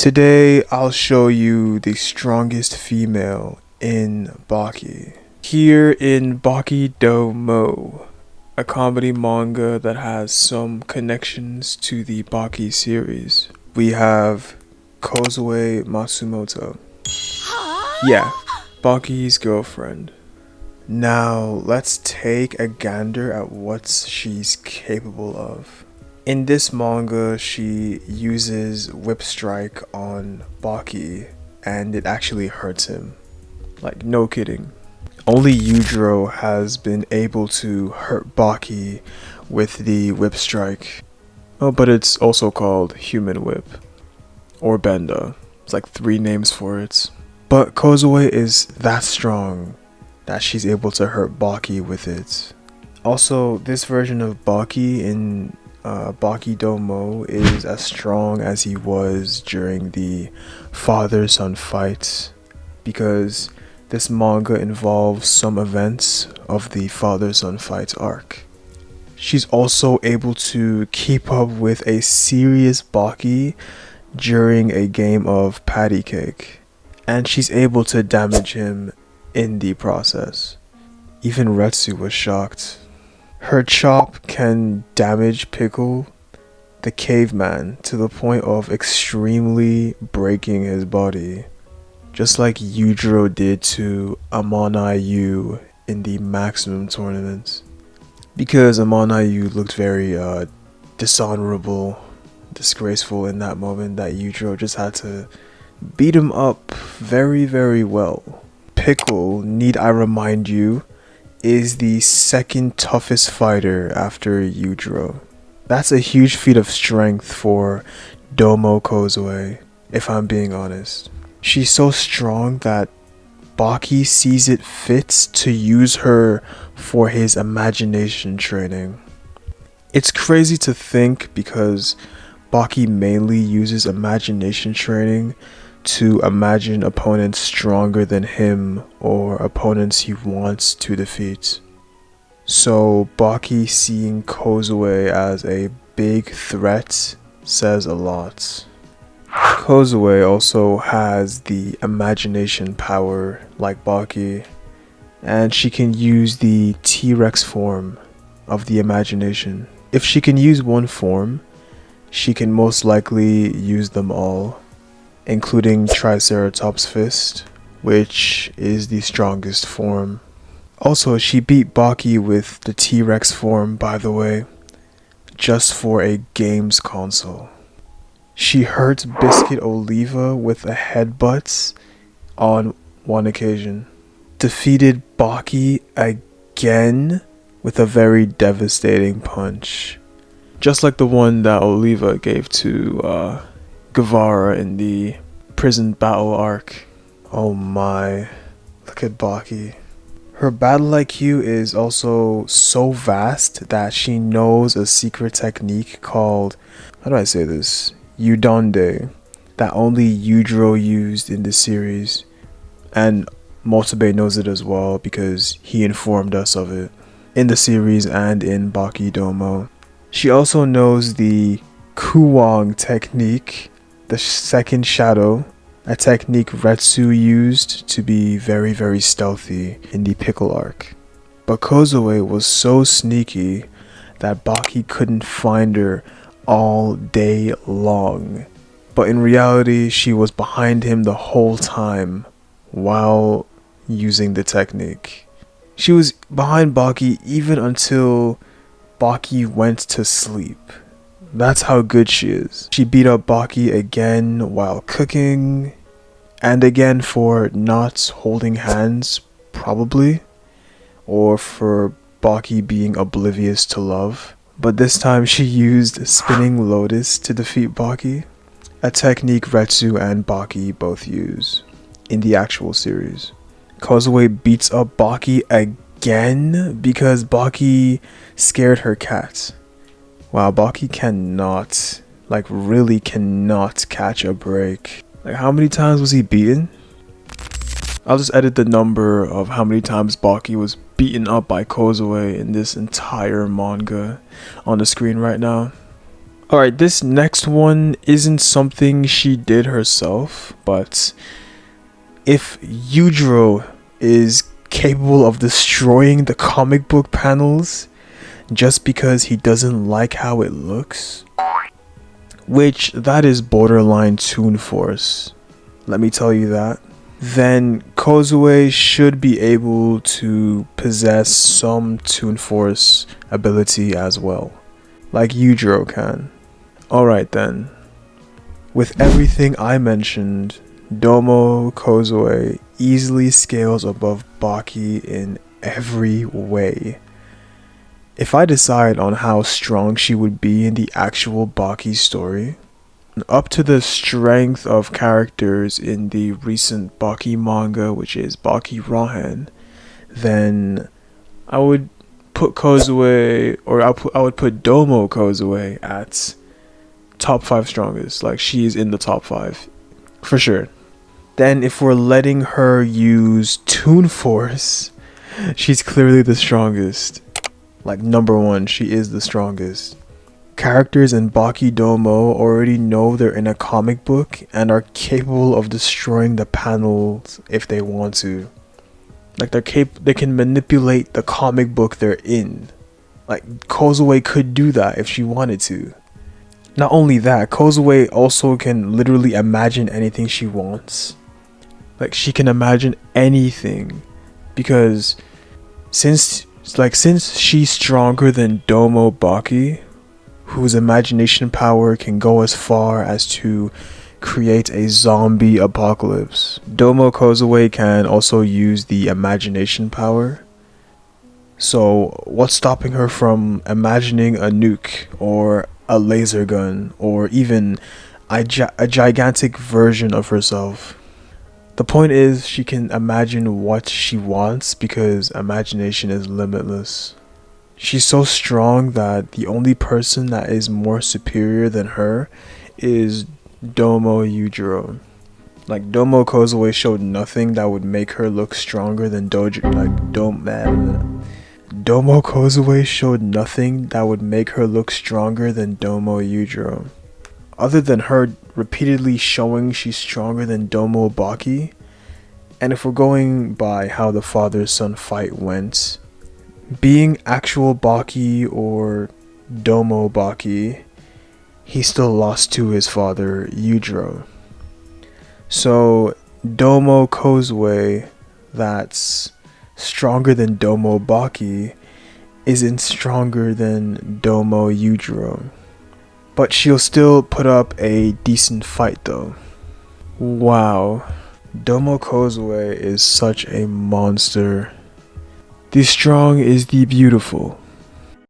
Today, I'll show you the strongest female in Baki. Here in Baki do Mo, a comedy manga that has some connections to the Baki series, we have Kozue Matsumoto. Yeah, Baki's girlfriend. Now, let's take a gander at what she's capable of. In this manga, she uses Whip Strike on Baki, and it actually hurts him. Like, no kidding. Only Yujiro has been able to hurt Baki with the Whip Strike. Oh, but it's also called Human Whip. Or Benda. It's like 3 names for it. But Kozue is that strong that she's able to hurt Baki with it. Also, this version of Baki in Baki do Mo is as strong as he was during the father-son fight, because this manga involves some events of the father-son fight arc. She's also able to keep up with a serious Baki during a game of patty cake, and she's able to damage him in the process. Even Retsu was shocked. Her chop can damage Pickle, the caveman, to the point of extremely breaking his body, just like Yujiro did to Amon-Ayu in the Maximum tournament. Because Amon-Ayu looked very dishonorable, disgraceful in that moment, that Yujiro just had to beat him up very, very well. Pickle, need I remind you, is the second toughest fighter after Yujiro. That's a huge feat of strength for Domo Kozue, if I'm being honest. She's so strong that Baki sees it fit to use her for his imagination training. It's crazy to think, because Baki mainly uses imagination training to imagine opponents stronger than him or opponents he wants to defeat. So Baki seeing Kozue as a big threat says a lot. Kozue also has the imagination power like Baki, and she can use the T-Rex form of the imagination. If she can use one form, she can most likely use them all, including Triceratops Fist, which is the strongest form. Also, she beat Baki with the T-Rex form, by the way, just for a games console. She hurt Biscuit Oliva with a headbutt on one occasion. Defeated Baki again with a very devastating punch, just like the one that Oliva gave to Guevara in the prison battle arc. Oh my, look at Baki. Her battle IQ is also so vast that she knows a secret technique called, how do I say this, Udonde, that only Yujiro used in the series, and Motobe knows it as well because he informed us of it in the series and in Baki do Mo. She also knows the Kuwang technique, the second shadow, a technique Retsu used to be very, very stealthy in the Pickle arc. But Kozue was so sneaky that Baki couldn't find her all day long. But in reality, she was behind him the whole time while using the technique. She was behind Baki even until Baki went to sleep. That's how good she is. She beat up Baki again while cooking, and again for not holding hands, probably, or for Baki being oblivious to love. But this time she used Spinning Lotus to defeat Baki, a technique Retsu and Baki both use in the actual series. Kozue beats up Baki again because Baki scared her cat. Wow, Baki cannot, like really cannot catch a break. Like, how many times was he beaten? I'll just edit the number of how many times Baki was beaten up by Kozue in this entire manga on the screen right now. Alright, this next one isn't something she did herself, but if Yujiro is capable of destroying the comic book panels just because he doesn't like how it looks, which that is borderline Toon Force, let me tell you that, then Kozue should be able to possess some Toon Force ability as well, like Yujiro can. Alright then, with everything I mentioned, Domo Kozue easily scales above Baki in every way. If I decide on how strong she would be in the actual Baki story, up to the strength of characters in the recent Baki manga, which is Baki Rahan, then I would put Kozue, or I would put Domo Kozue at top 5 strongest. Like, she's in the top 5 for sure. Then if we're letting her use Toon Force, she's clearly the strongest. Like, number 1, she is the strongest. Characters in Baki Domo already know they're in a comic book and are capable of destroying the panels if they want to. Like, they can manipulate the comic book they're in. Like, Kozue could do that if she wanted to. Not only that, Kozue also can literally imagine anything she wants. Like, she can imagine anything, because since she's stronger than Domo Baki, whose imagination power can go as far as to create a zombie apocalypse, Domo Kozue can also use the imagination power. So what's stopping her from imagining a nuke or a laser gun or even a gigantic version of herself? The point is, she can imagine what she wants because imagination is limitless. She's so strong that the only person that is more superior than her is Domo Yujiro. Like, Domo Kozue showed nothing that would make her look stronger than Domo Kozue showed nothing that would make her look stronger than Domo Yujiro. Other than her repeatedly showing she's stronger than Domo Baki, and if we're going by how the father-son fight went, being actual Baki or Domo Baki, he still lost to his father, Yujiro. So, Domo Kozue, that's stronger than Domo Baki, isn't stronger than Domo Yujiro. But she'll still put up a decent fight though. Wow, Domo Kozue is such a monster. The strong is the beautiful.